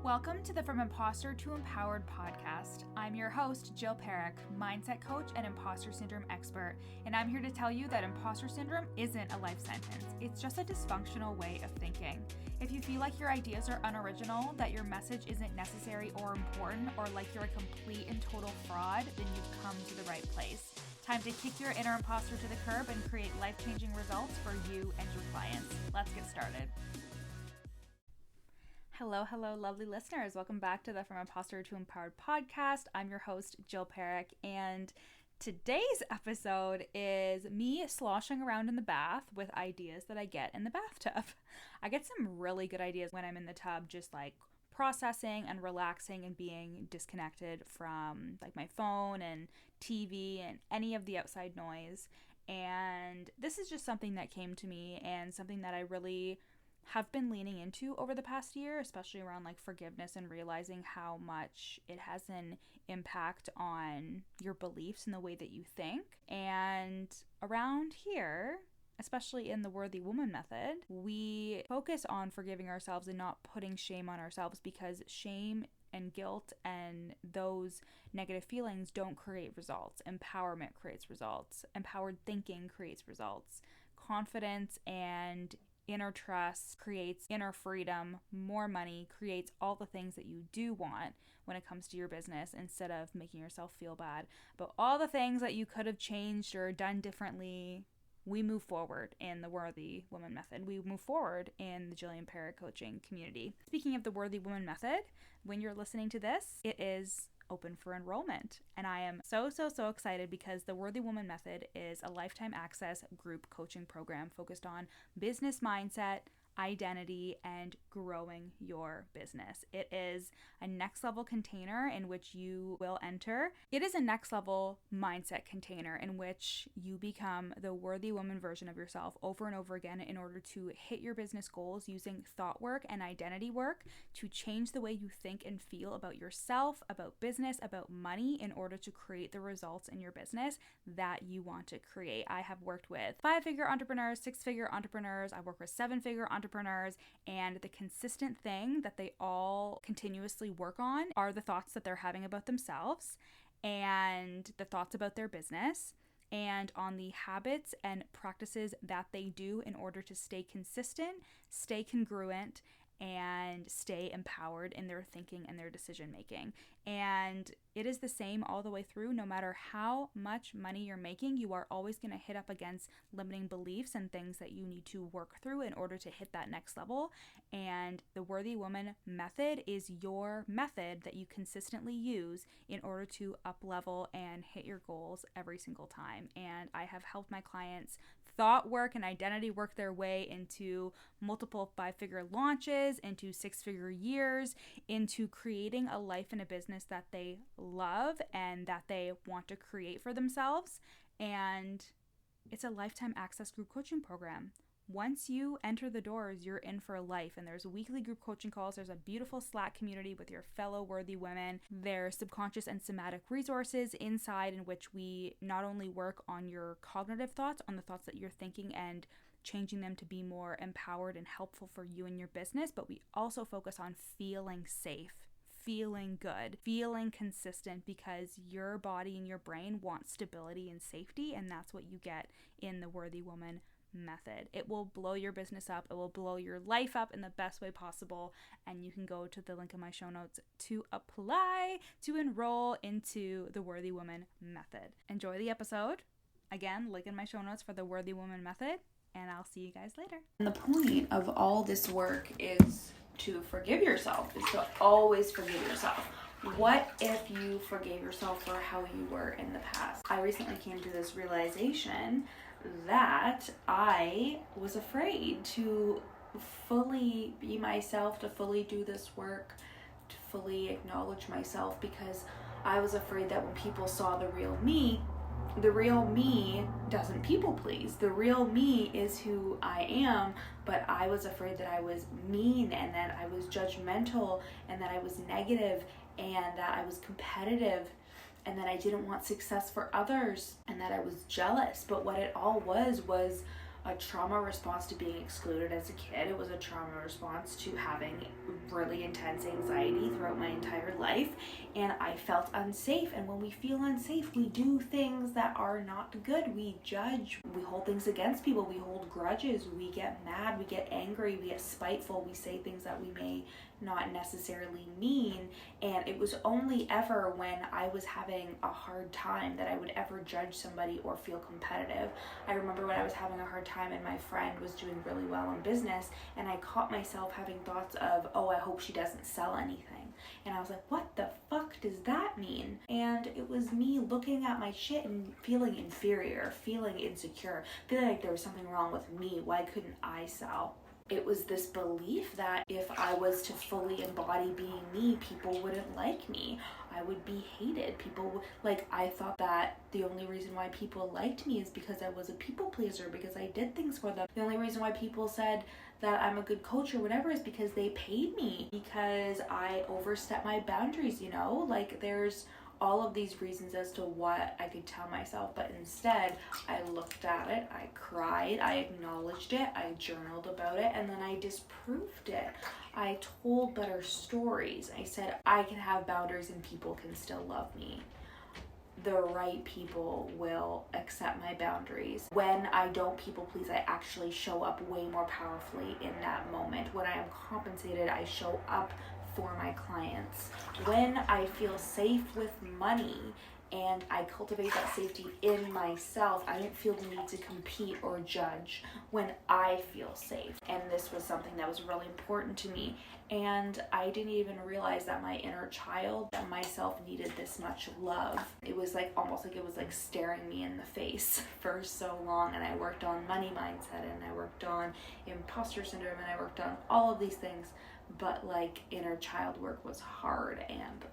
Welcome to the From Imposter to Empowered podcast. I'm your host, Jill Perrick, mindset coach and imposter syndrome expert, and I'm here to tell you that imposter syndrome isn't a life sentence. It's just a dysfunctional way of thinking. If you feel like your ideas are unoriginal, that your message isn't necessary or important, or like you're a complete and total fraud, then you've come to the right place. Time to kick your inner imposter to the curb and create life-changing results for you and your clients. Let's get started. Hello, lovely listeners. Welcome back to the From Imposter to Empowered podcast. I'm your host, Jill Perrick, and today's episode is me sloshing around in the bath with ideas that I get in the bathtub. I get some really good ideas when I'm in the tub, just like processing and relaxing and being disconnected from like my phone and TV and any of the outside noise. And this is just something that came to me and something that I really have been leaning into over the past year, especially around like forgiveness and realizing how much it has an impact on your beliefs and the way that you think. And around here, especially in the Worthy Woman method, we focus on forgiving ourselves and not putting shame on ourselves, because shame and guilt and those negative feelings don't create results. Empowerment creates results. Empowered thinking creates results. Confidence and inner trust creates inner freedom. More money creates all the things that you do want when it comes to your business, instead of making yourself feel bad about all the things that you could have changed or done differently. We move forward in the Worthy Woman method. We move forward in the Jillian Perrick coaching community. Speaking of the Worthy Woman method, when you're listening to this, it is open for enrollment. And I am so excited, because the Worthy Woman method is a lifetime access group coaching program focused on business mindset, identity, and growing your business. It is a next level container in which you will enter. It is a next level mindset container in which you become the worthy woman version of yourself over and over again in order to hit your business goals using thought work and identity work to change the way you think and feel about yourself, about business, about money, in order to create the results in your business that you want to create. I have worked with 5-figure entrepreneurs, 6-figure entrepreneurs. I work with 7-figure entrepreneurs, and the consistent thing that they all continuously work on are the thoughts that they're having about themselves and the thoughts about their business, and on the habits and practices that they do in order to stay consistent, stay congruent, and stay empowered in their thinking and their decision making. And it is the same all the way through. No matter how much money you're making, you are always going to hit up against limiting beliefs and things that you need to work through in order to hit that next level. And the Worthy Woman method is your method that you consistently use in order to up level and hit your goals every single time. And I have helped my clients thought work and identity work their way into multiple 5-figure launches, into 6-figure years, into creating a life and a business that they love and that they want to create for themselves. And it's a lifetime access group coaching program. Once you enter the doors, you're in for life. And there's weekly group coaching calls. There's a beautiful Slack community with your fellow worthy women. There's subconscious and somatic resources inside, in which we not only work on your cognitive thoughts, on the thoughts that you're thinking and changing them to be more empowered and helpful for you and your business, but we also focus on feeling safe, feeling good, feeling consistent, because your body and your brain want stability and safety, and that's what you get in the Worthy Woman method. It will blow your business up. It will blow your life up in the best way possible. And you can go to the link in my show notes to apply to enroll into the Worthy Woman method. Enjoy the episode. Again, link in my show notes for the Worthy Woman method, and I'll see you guys later. And the point of all this work is to forgive yourself, is to always forgive yourself. What if you forgave yourself for how you were in the past? I recently came to this realization that I was afraid to fully be myself, to fully do this work, to fully acknowledge myself, because I was afraid that when people saw the real me doesn't people please. The real me is who I am, but I was afraid that I was mean, and that I was judgmental, and that I was negative, and that I was competitive, and that I didn't want success for others, and that I was jealous. But what it all was a trauma response to being excluded as a kid. It was a trauma response to having really intense anxiety throughout my entire life, and I felt unsafe. And when we feel unsafe, we do things that are not good. We judge, we hold things against people, we hold grudges, we get mad, we get angry, we get spiteful, we say things that we may not necessarily mean. And it was only ever when I was having a hard time that I would ever judge somebody or feel competitive. I remember when I was having a hard time and my friend was doing really well in business, and I caught myself having thoughts of, oh, I hope she doesn't sell anything. And I was like, what the fuck does that mean? And it was me looking at my shit and feeling inferior, feeling insecure, feeling like there was something wrong with me. Why couldn't I sell? It was this belief that if I was to fully embody being me, people wouldn't like me. I would be hated. I thought that the only reason why people liked me is because I was a people pleaser, because I did things for them. The only reason why people said that I'm a good coach or whatever is because they paid me, because I overstepped my boundaries, there's all of these reasons as to what I could tell myself. But instead, I looked at it, I cried, I acknowledged it, I journaled about it, and then I disproved it. I told better stories. I said I can have boundaries and people can still love me. The right people will accept my boundaries. When I don't people please, I actually show up way more powerfully in that moment. When I am compensated, I show up for my clients. When I feel safe with money and I cultivate that safety in myself, I don't feel the need to compete or judge when I feel safe. And this was something that was really important to me. And I didn't even realize that my inner child, that myself, needed this much love. It was almost like it was staring me in the face for so long. And I worked on money mindset, and I worked on imposter syndrome, and I worked on all of these things. But inner child work was hard, and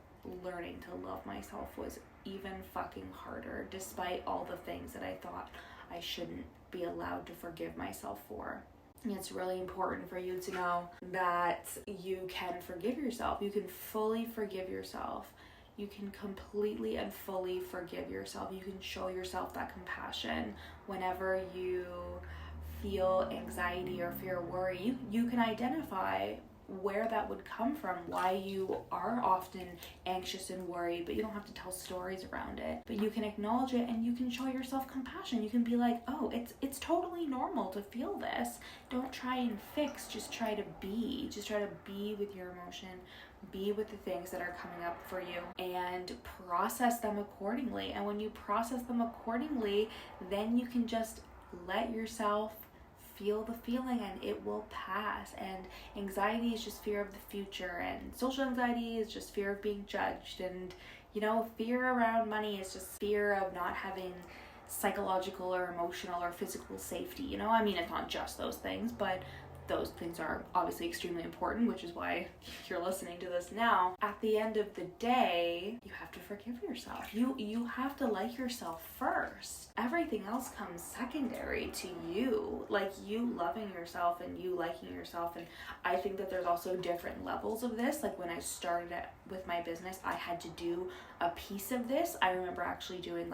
learning to love myself was even fucking harder, despite all the things that I thought I shouldn't be allowed to forgive myself for. And it's really important for you to know that you can forgive yourself. You can fully forgive yourself. You can completely and fully forgive yourself. You can show yourself that compassion whenever you feel anxiety or fear or worry. You can identify where that would come from, why you are often anxious and worried, but you don't have to tell stories around it. But you can acknowledge it, and you can show yourself compassion. You can be like, oh, it's totally normal to feel this. Don't try and fix, just try to be. Just try to be with your emotion, be with the things that are coming up for you, and process them accordingly. And when you process them accordingly, then you can just let yourself feel the feeling, and it will pass. And anxiety is just fear of the future, and social anxiety is just fear of being judged, and fear around money is just fear of not having psychological or emotional or physical safety. It's not just those things, but those things are obviously extremely important, which is why you're listening to this now. At the end of the day, you have to forgive yourself. You have to like yourself first. Everything else comes secondary to you. You loving yourself and you liking yourself. And I think that there's also different levels of this. When I started with my business, I had to do a piece of this. I remember actually doing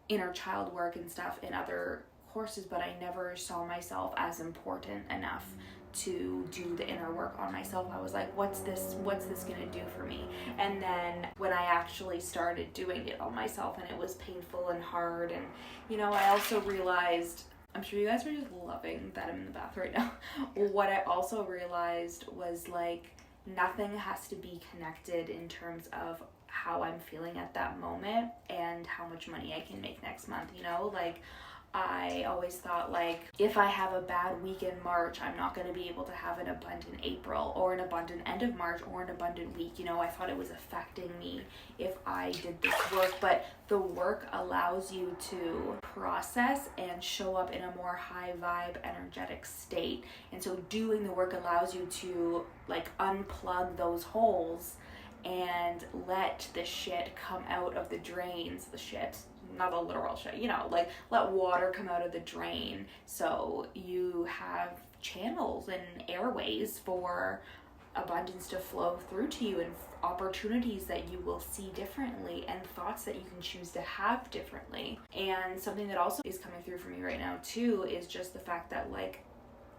inner child work and stuff in other courses, but I never saw myself as important enough to do the inner work on myself. I was like, what's this gonna do for me? And then when I actually started doing it on myself, and it was painful and hard, and I also realized, I'm sure you guys are just loving that I'm in the bath right now. What I also realized was nothing has to be connected in terms of how I'm feeling at that moment and how much money I can make next month. I always thought if I have a bad week in March, I'm not going to be able to have an abundant April or an abundant end of March or an abundant week. I thought it was affecting me if I did this work, but the work allows you to process and show up in a more high vibe, energetic state. And so doing the work allows you to unplug those holes and let the shit come out of the drains. The shit, not the literal shit, let water come out of the drain, so you have channels and airways for abundance to flow through to you, and opportunities that you will see differently, and thoughts that you can choose to have differently. And something that also is coming through for me right now too is just the fact that like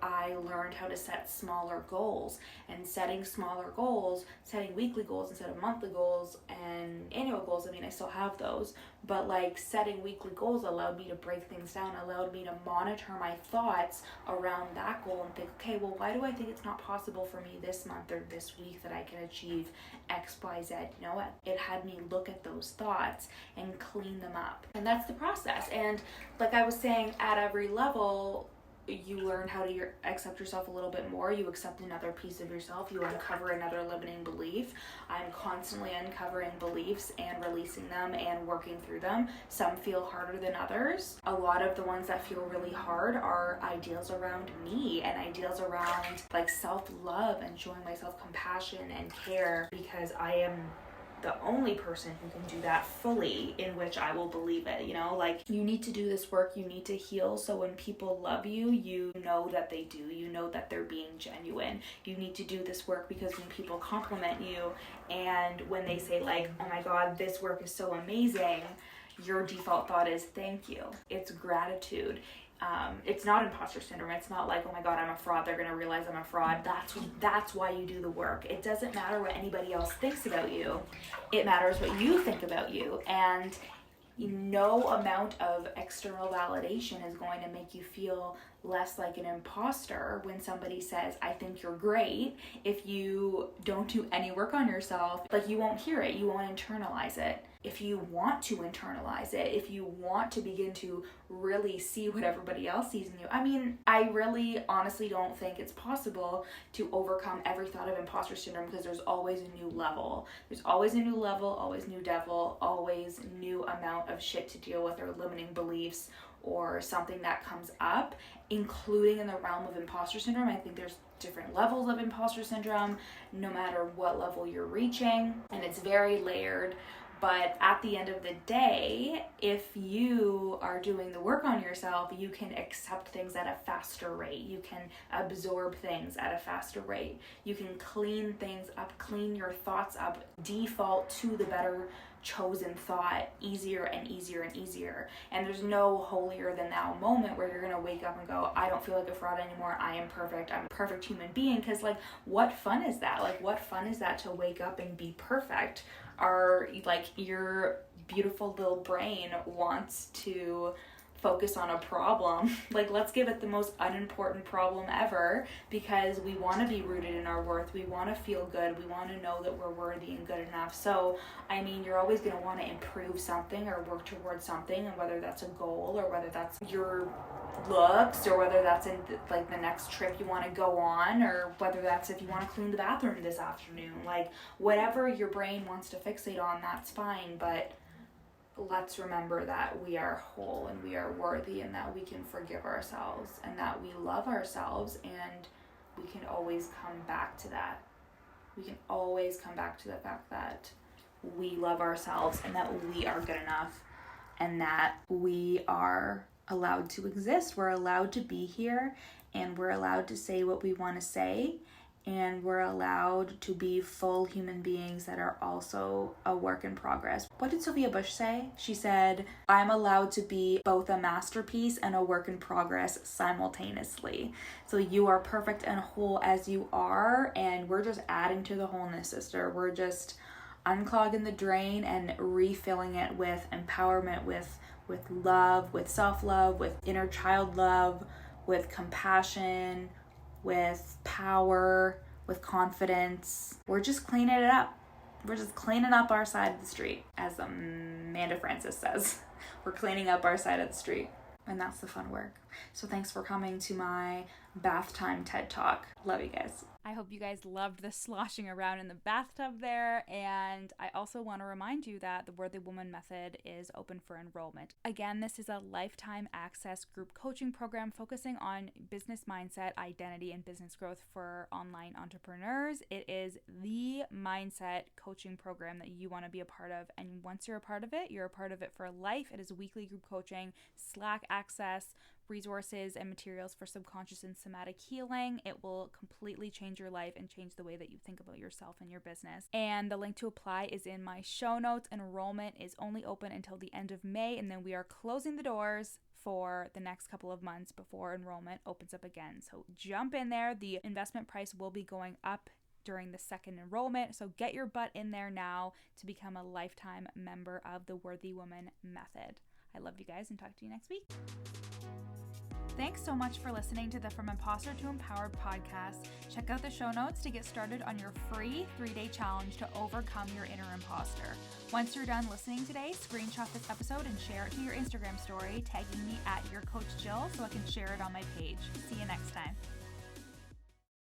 I learned how to set smaller goals, and setting smaller goals, setting weekly goals instead of monthly goals and annual goals. I mean, I still have those, but like setting weekly goals allowed me to break things down, allowed me to monitor my thoughts around that goal and think, okay, well, why do I think it's not possible for me this month or this week that I can achieve X, Y, Z? You know, it had me look at those thoughts and clean them up. And that's the process. And like I was saying, at every level, you learn how to accept yourself a little bit more. You accept another piece of yourself. You uncover another limiting belief. I'm constantly uncovering beliefs and releasing them and working through them. Some feel harder than others. A lot of the ones that feel really hard are ideals around me and ideals around like self-love and showing myself compassion and care, because I am the only person who can do that fully, in which I will believe it. You know, like, you need to do this work, you need to heal, so when people love you, you know that they do, you know that they're being genuine. You need to do this work because when people compliment you and when they say like, oh my god, this work is so amazing, your default thought is thank you. It's gratitude. It's not imposter syndrome. It's not like, oh my god, I'm a fraud, they're gonna realize I'm a fraud. That's why you do the work. It doesn't matter what anybody else thinks about you. It matters what you think about you. And no amount of external validation is going to make you feel less like an imposter when somebody says, I think you're great. If you don't do any work on yourself, like, you won't hear it, you won't internalize it. If you want to internalize it, if you want to begin to really see what everybody else sees in you. I mean, I really honestly don't think it's possible to overcome every thought of imposter syndrome, because there's always a new level. There's always a new level, always new devil, always new amount of shit to deal with, or limiting beliefs, or something that comes up, including in the realm of imposter syndrome. I think there's different levels of imposter syndrome, no matter what level you're reaching, and it's very layered. But at the end of the day, if you are doing the work on yourself, you can accept things at a faster rate. You can absorb things at a faster rate. You can clean things up, clean your thoughts up, default to the better chosen thought easier and easier and easier. And there's no holier than thou moment where you're gonna wake up and go, I don't feel like a fraud anymore, I am perfect, I'm a perfect human being. Because like, what fun is that? Like, what fun is that to wake up and be perfect? Or like, your beautiful little brain wants to focus on a problem. Like, let's give it the most unimportant problem ever, because we want to be rooted in our worth. We want to feel good. We want to know that we're worthy and good enough. So, I mean, you're always going to want to improve something or work towards something, and whether that's a goal, or whether that's your looks, or whether that's in like the next trip you want to go on, or whether that's if you want to clean the bathroom this afternoon. Like, whatever your brain wants to fixate on, that's fine. But let's remember that we are whole and we are worthy, and that we can forgive ourselves, and that we love ourselves, and we can always come back to that. We can always come back to the fact that we love ourselves, and that we are good enough, and that we are allowed to exist. We're allowed to be here, and we're allowed to say what we want to say, and we're allowed to be full human beings that are also a work in progress. What did Sophia Bush say? She said, I'm allowed to be both a masterpiece and a work in progress simultaneously. So you are perfect and whole as you are, and we're just adding to the wholeness, sister. We're just unclogging the drain and refilling it with empowerment, with love, with self-love, with inner child love, with compassion, with power, with confidence. We're just cleaning it up. We're just cleaning up our side of the street, as Amanda Francis says. We're cleaning up our side of the street. And that's the fun work. So thanks for coming to my bath time TED Talk. Love you guys. I hope you guys loved the sloshing around in the bathtub there. And I also want to remind you that the Worthy Woman Method is open for enrollment. Again, this is a lifetime access group coaching program focusing on business mindset, identity, and business growth for online entrepreneurs. It is the mindset coaching program that you want to be a part of. And once you're a part of it, you're a part of it for life. It is weekly group coaching, Slack access, resources and materials for subconscious and somatic healing. It will completely change your life and change the way that you think about yourself and your business. And the link to apply is in my show notes. Enrollment is only open until the end of May, and then we are closing the doors for the next couple of months before enrollment opens up again. So jump in there. The investment price will be going up during the second enrollment. So get your butt in there now to become a lifetime member of the Worthy Woman Method. I love you guys and talk to you next week. Thanks so much for listening to the From Imposter to Empowered podcast. Check out the show notes to get started on your free 3-day challenge to overcome your inner imposter. Once you're done listening today, screenshot this episode and share it to your Instagram story, tagging me at YourCoachJill so I can share it on my page. See you next time.